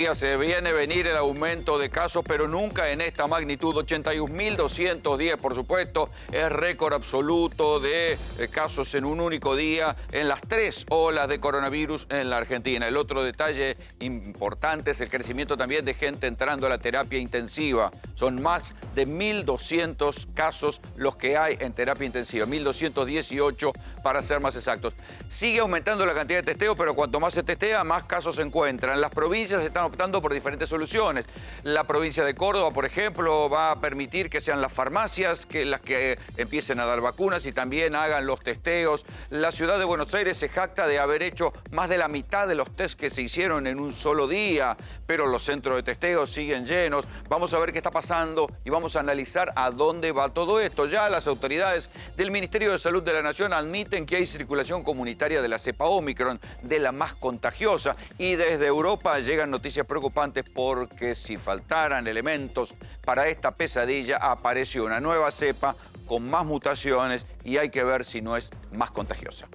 Se viene venir el aumento de casos, pero nunca en esta magnitud. 81.210, por supuesto, es récord absoluto de casos en un único día en las 3 olas de coronavirus en la Argentina. El otro detalle importante es el crecimiento también de gente entrando a la terapia intensiva. Son más de 1.200 casos los que hay en terapia intensiva, 1.218 para ser más exactos. Sigue aumentando la cantidad de testeo, pero cuanto más se testea, más casos se encuentran. Las provincias están optando por diferentes soluciones. La provincia de Córdoba, por ejemplo, va a permitir que sean las farmacias las que empiecen a dar vacunas y también hagan los testeos. La ciudad de Buenos Aires se jacta de haber hecho más de la mitad de los test que se hicieron en un solo día, pero los centros de testeo siguen llenos. Vamos a ver qué está pasando y vamos a analizar a dónde va todo esto. Ya las autoridades del Ministerio de Salud de la Nación admiten que hay circulación comunitaria de la cepa Omicron, de la más contagiosa, y desde Europa llegan noticias preocupantes porque si faltaran elementos para esta pesadilla, apareció una nueva cepa con más mutaciones y hay que ver si no es más contagiosa.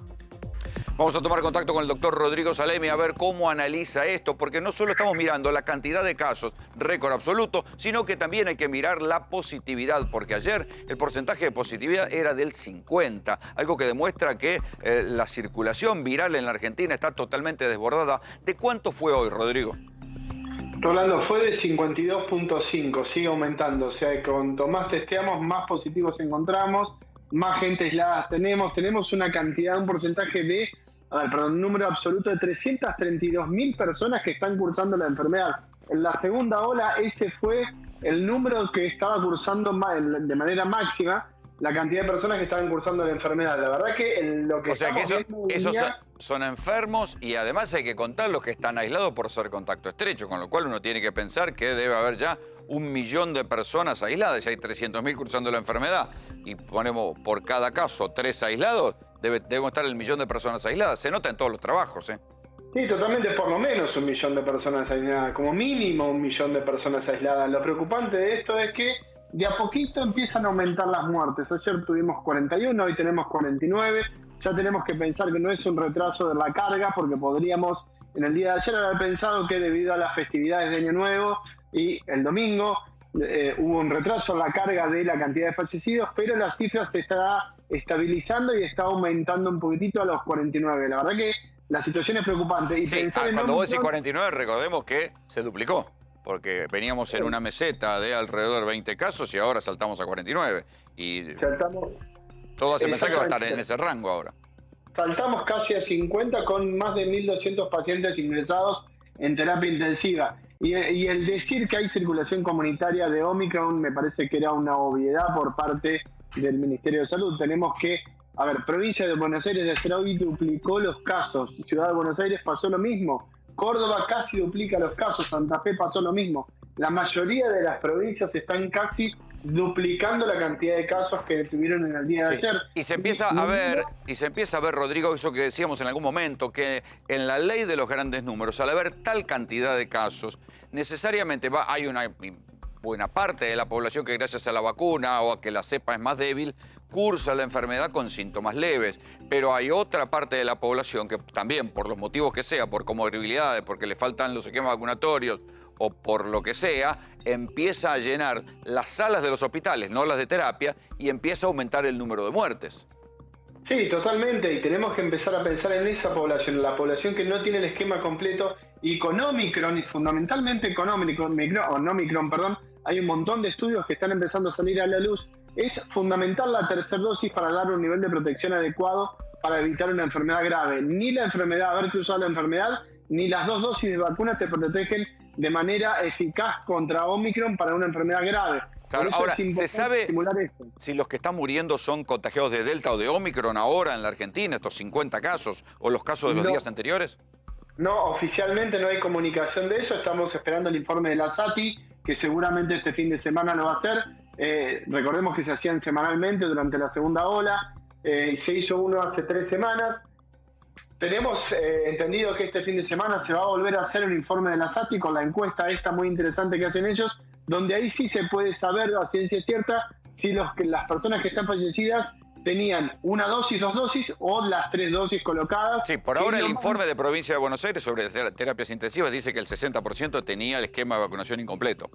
Vamos a tomar contacto con el doctor Rodrigo Salemi a ver cómo analiza esto, porque no solo estamos mirando la cantidad de casos, récord absoluto, sino que también hay que mirar la positividad, porque ayer el porcentaje de positividad era del 50, algo que demuestra que la circulación viral en la Argentina está totalmente desbordada. ¿De cuánto fue hoy, Rodrigo? Rolando, fue de 52.5, sigue aumentando, o sea, cuanto más testeamos, más positivos encontramos, más gente aislada tenemos una cantidad, un porcentaje de, un número absoluto de 332.000 personas que están cursando la enfermedad. En la segunda ola, ese fue el número que estaba cursando de manera máxima, la cantidad de personas que estaban cursando la enfermedad. La verdad que lo que... O sea que esos son enfermos y además hay que contar los que están aislados por ser contacto estrecho, con lo cual uno tiene que pensar que debe haber ya 1 millón de personas aisladas. Ya hay 300.000 cursando la enfermedad y ponemos por cada caso 3 aislados, debemos estar el millón de personas aisladas. Se nota en todos los trabajos, ¿eh? Sí, totalmente, por lo menos 1 millón de personas aisladas, como mínimo 1 millón de personas aisladas. Lo preocupante de esto es que de a poquito empiezan a aumentar las muertes. Ayer tuvimos 41, hoy tenemos 49. Ya tenemos que pensar que no es un retraso de la carga, porque podríamos en el día de ayer haber pensado que debido a las festividades de Año Nuevo y el domingo hubo un retraso en la carga de la cantidad de fallecidos, pero la cifra se está estabilizando y está aumentando un poquitito a los 49. La verdad que la situación es preocupante. Y sí, cuando vos decís 49, recordemos que se duplicó, porque veníamos en una meseta de alrededor de 20 casos y ahora saltamos a 49. Y todo hace pensar que va a estar en ese rango ahora. Saltamos casi a 50 con más de 1.200 pacientes ingresados en terapia intensiva. Y el decir que hay circulación comunitaria de Omicron me parece que era una obviedad por parte del Ministerio de Salud. Tenemos que, provincia de Buenos Aires de ayer a hoy duplicó los casos. Ciudad de Buenos Aires pasó lo mismo. Córdoba casi duplica los casos. Santa Fe pasó lo mismo. La mayoría de las provincias están casi duplicando la cantidad de casos que tuvieron en el día de ayer. Y se empieza a ver, Rodrigo, eso que decíamos en algún momento, que en la ley de los grandes números, al haber tal cantidad de casos, necesariamente hay una buena parte de la población que gracias a la vacuna o a que la cepa es más débil, cursa la enfermedad con síntomas leves. Pero hay otra parte de la población que también, por los motivos que sea, por comorbilidades, porque le faltan los esquemas vacunatorios o por lo que sea, empieza a llenar las salas de los hospitales, no las de terapia, y empieza a aumentar el número de muertes. Sí, totalmente, y tenemos que empezar a pensar en esa población, la población que no tiene el esquema completo, y con Omicron, y fundamentalmente con Omicron, hay un montón de estudios que están empezando a salir a la luz. Es fundamental la tercera dosis para dar un nivel de protección adecuado para evitar una enfermedad grave. Ni la enfermedad, haber cruzado la enfermedad, ni las 2 dosis de vacuna te protegen de manera eficaz contra Omicron para una enfermedad grave. Claro, ahora, ¿se sabe si los que están muriendo son contagiados de Delta o de Omicron ahora en la Argentina, estos 50 casos, o los casos de los días anteriores? No, oficialmente no hay comunicación de eso. Estamos esperando el informe de la SATI, que seguramente este fin de semana lo va a hacer. Recordemos que se hacían semanalmente durante la segunda ola. Se hizo uno hace 3 semanas. Tenemos entendido que este fin de semana se va a volver a hacer un informe de la SATI con la encuesta esta muy interesante que hacen ellos, donde ahí sí se puede saber a ciencia cierta si las personas que están fallecidas tenían una dosis, 2 dosis o las 3 dosis colocadas. Sí, por ahora el informe de Provincia de Buenos Aires sobre terapias intensivas dice que el 60% tenía el esquema de vacunación incompleto.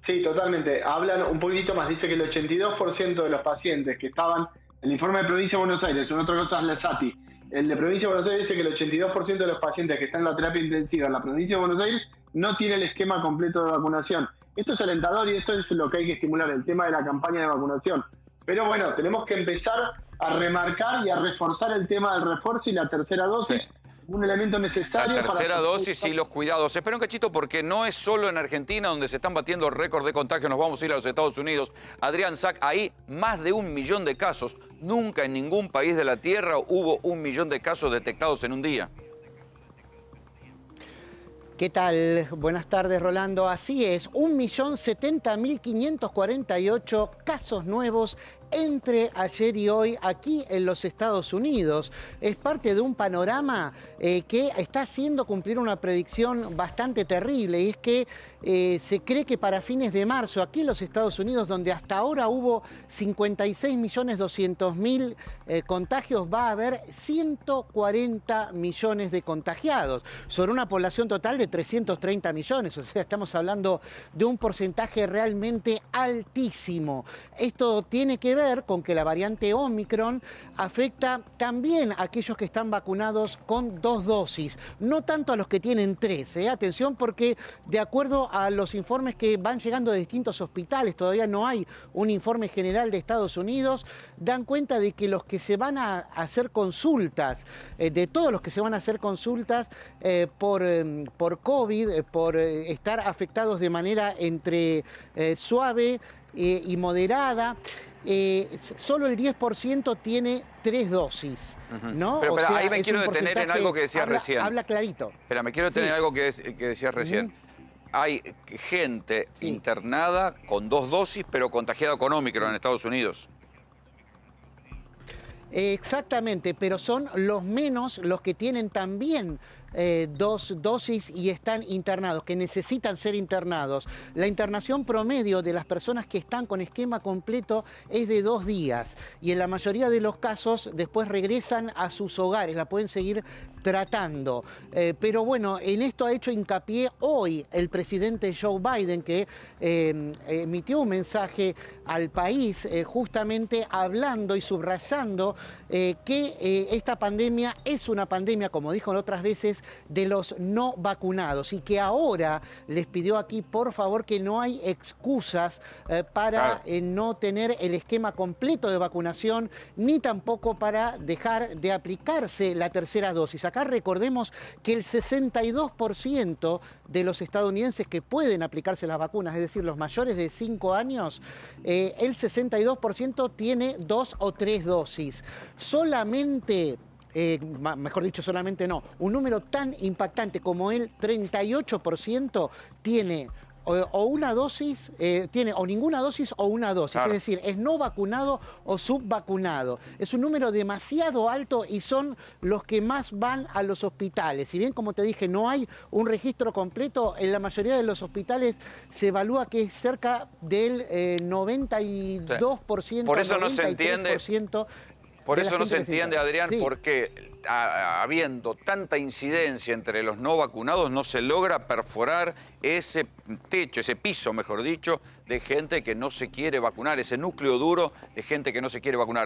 Sí, totalmente. Hablan un poquitito más. Dice que el 82% de los pacientes que estaban... El informe de Provincia de Buenos Aires, una otra cosa es la SATI. El de Provincia de Buenos Aires dice que el 82% de los pacientes que están en la terapia intensiva en la Provincia de Buenos Aires no tiene el esquema completo de vacunación. Esto es alentador y esto es lo que hay que estimular, el tema de la campaña de vacunación. Pero bueno, tenemos que empezar a remarcar y a reforzar el tema del refuerzo y la tercera dosis. Sí. Un elemento necesario. La tercera dosis y los cuidados. Espera un cachito porque no es solo en Argentina donde se están batiendo récords de contagio. Nos vamos a ir a los Estados Unidos. Adrián Sack, ahí más de 1 millón de casos. Nunca en ningún país de la Tierra hubo 1 millón de casos detectados en un día. ¿Qué tal? Buenas tardes, Rolando. Así es, 1.070.548 casos nuevos entre ayer y hoy aquí en los Estados Unidos. Es parte de un panorama que está haciendo cumplir una predicción bastante terrible, y es que se cree que para fines de marzo, aquí en los Estados Unidos, donde hasta ahora hubo 56.200.000 contagios, va a haber 140 millones de contagiados, sobre una población total de 330 millones. O sea, estamos hablando de un porcentaje realmente altísimo. Esto tiene que ver con que la variante Omicron afecta también a aquellos que están vacunados con 2 dosis, no tanto a los que tienen 3. Atención, porque de acuerdo a los informes que van llegando de distintos hospitales, todavía no hay un informe general de Estados Unidos, dan cuenta de que los que se van a hacer consultas, de todos los que se van a hacer consultas por COVID, por estar afectados de manera entre suave y moderada, solo el 10% tiene 3 dosis, ¿no? Pero, o sea, ahí me quiero detener en algo que decías recién. Habla clarito. Espera, me quiero detener en algo que decías recién. Hay gente internada con 2 dosis, pero contagiada con Omicron en Estados Unidos. Exactamente, pero son los menos los que tienen también 2 dosis y están internados, que necesitan ser internados. La internación promedio de las personas que están con esquema completo es de 2 días y en la mayoría de los casos después regresan a sus hogares, la pueden seguir tratando. Pero bueno, en esto ha hecho hincapié hoy el presidente Joe Biden, que emitió un mensaje al país justamente hablando y subrayando que esta pandemia es una pandemia, como dijo en otras veces, de los no vacunados, y que ahora les pidió aquí, por favor, que no hay excusas para no tener el esquema completo de vacunación, ni tampoco para dejar de aplicarse la tercera dosis. Acá recordemos que el 62% de los estadounidenses que pueden aplicarse las vacunas, es decir, los mayores de 5 años, el 62% tiene 2 o 3 dosis. Solamente... mejor dicho, solamente no, un número tan impactante como el 38% tiene o una dosis, tiene o ninguna dosis o una dosis, es decir, es no vacunado o subvacunado. Es un número demasiado alto y son los que más van a los hospitales. Si bien, como te dije, no hay un registro completo, en la mayoría de los hospitales se evalúa que es cerca del 92%. Por eso no se entiende. Por eso no se entiende, Adrián, por qué habiendo tanta incidencia entre los no vacunados no se logra perforar ese techo, ese piso, mejor dicho, de gente que no se quiere vacunar, ese núcleo duro de gente que no se quiere vacunar.